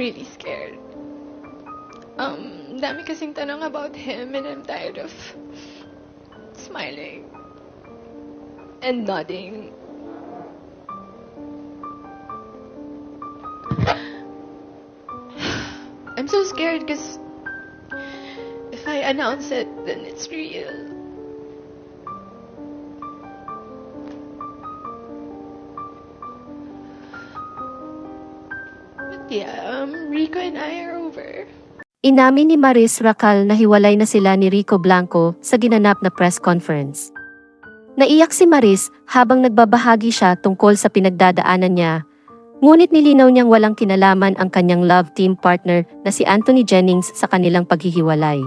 really scared. Dami kasing tanong about him and I'm tired of smiling and nodding. I'm so scared because if I announce it, then it's real. But yeah, Rico and I are over. Inamin ni Maris Racal na hiwalay na sila ni Rico Blanco sa ginanap na press conference. Naiyak si Maris habang nagbabahagi siya tungkol sa pinagdadaanan niya, ngunit nilinaw niyang walang kinalaman ang kanyang love team partner na si Anthony Jennings sa kanilang paghihiwalay.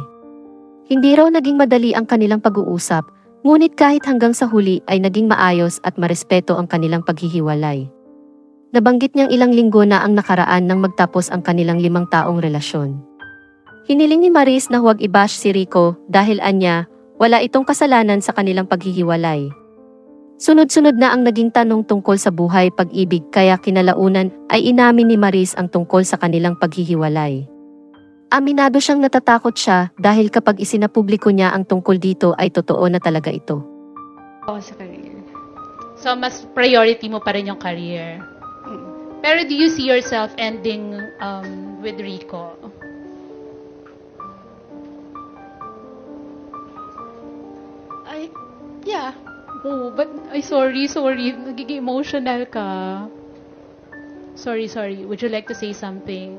Hindi raw naging madali ang kanilang pag-uusap, ngunit kahit hanggang sa huli ay naging maayos at marespeto ang kanilang paghihiwalay. Nabanggit niyang ilang linggo na ang nakaraan nang magtapos ang kanilang 5 taong relasyon. Hiniling ni Maris na huwag i-bash si Rico dahil anya, wala itong kasalanan sa kanilang paghihiwalay. Sunod-sunod na ang naging tanong tungkol sa buhay pag-ibig kaya kinalaunan ay inamin ni Maris ang tungkol sa kanilang paghihiwalay. Aminado siyang natatakot siya dahil kapag isinapubliko niya ang tungkol dito ay totoo na talaga ito. Ako sa career. So, mas priority mo pa rin yung career. Pero do you see yourself ending with Rico? Yeah. Oh, but, sorry. Nagiging emotional ka. Sorry. Would you like to say something?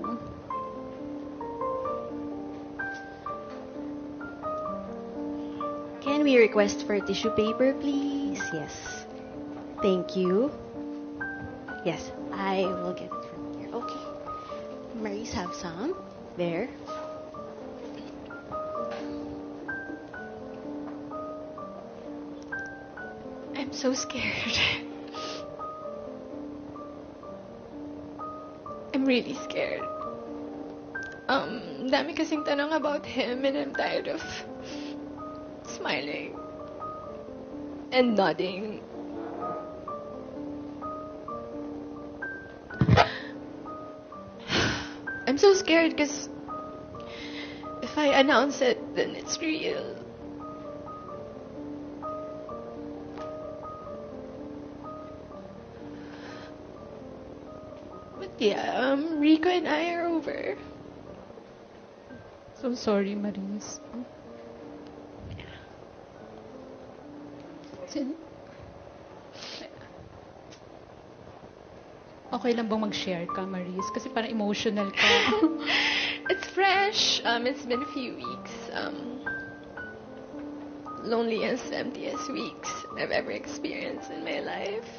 Can we request for tissue paper, please? Yes. Thank you. Yes, I will get it from here. Okay. Maris, have some. There. I'm so scared. I'm really scared. Dami kasing tanong about him and I'm tired of smiling and nodding. I'm so scared because if I announce it, then it's real. But yeah, Rico and I are over. So sorry, Maris. Okay lang bang mag-share ka, Maris? Kasi parang emotional ka. It's fresh. It's been a few weeks. Loneliest, emptiest weeks I've ever experienced in my life.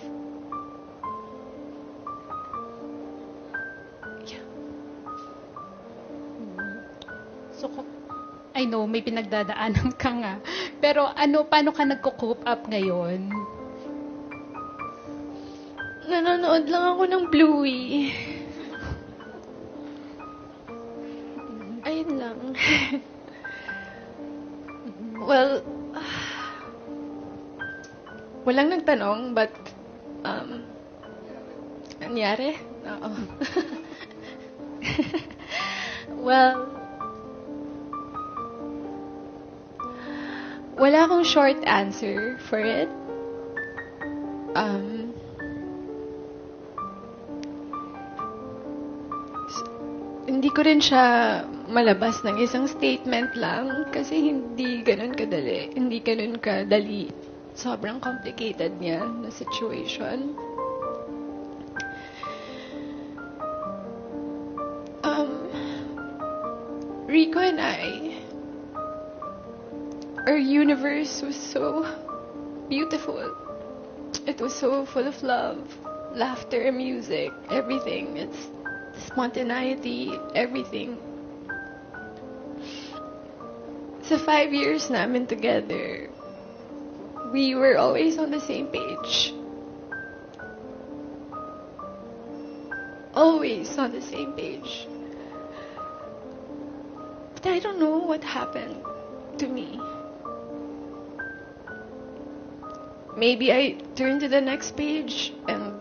Yeah. So, I know, may pinagdadaanan ka nga. Pero paano ka nagko-cope up ngayon? Nanonood lang ako ng Bluey. Ayun lang. Well, walang nagtanong, but, nangyari? Oo. Well, wala akong short answer for it. Hindi ko rin siya malabas ng isang statement lang kasi hindi ganun kadali. Sobrang complicated niya na situation. Rico and I, our universe was so beautiful. It was so full of love, laughter, music, everything. It's spontaneity, everything. Sa 5 years namin together, we were always on the same page. Always on the same page. But I don't know what happened to me. Maybe I turned to the next page and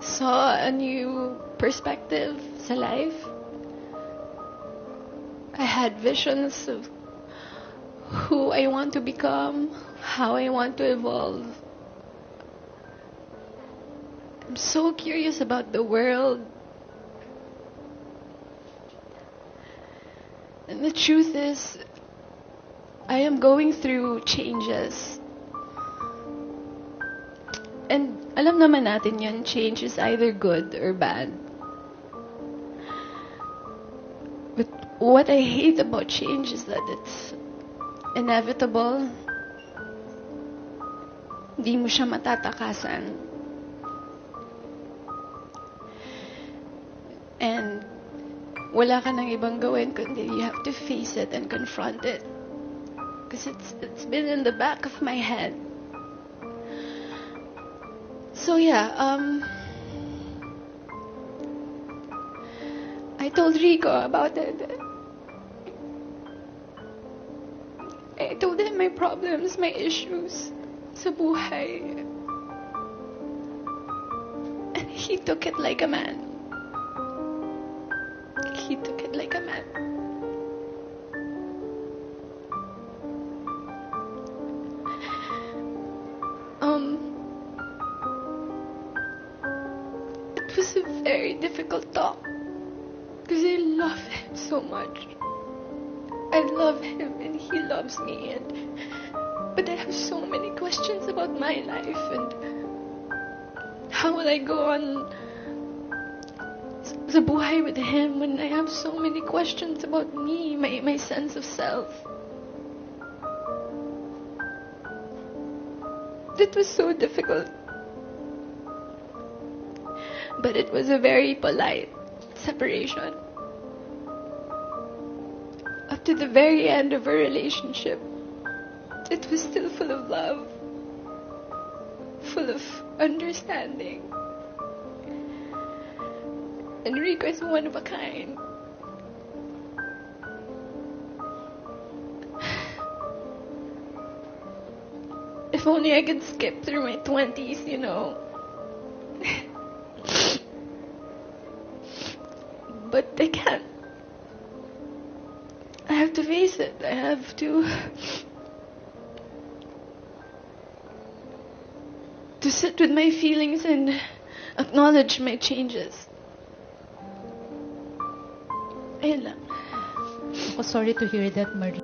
saw a new perspective sa life. I had visions of who I want to become, how I want to evolve. I'm so curious about the world. And the truth is, I am going through changes. And alam naman natin yun, change is either good or bad. But what I hate about change is that it's inevitable. Di mo siya matatakasan. And wala ka nang ibang gawin kundi you have to face it and confront it. Because it's been in the back of my head. So yeah, I told Rico about it. I told him my problems, my issues sa buhay. And he took it like a man. He took it like a man. It was a very difficult talk because I love him so much. I love him and he loves me, but I have so many questions about my life and how will I go on sa buhay with him when I have so many questions about me, my sense of self. It was so difficult. But it was a very polite separation. Up to the very end of our relationship, it was still full of love, full of understanding. Enrico is one of a kind. If only I could skip through my 20s, you know. But I can't. I have to face it. I have to sit with my feelings and acknowledge my changes. Ayun lang. Ako sorry to hear that, Marie.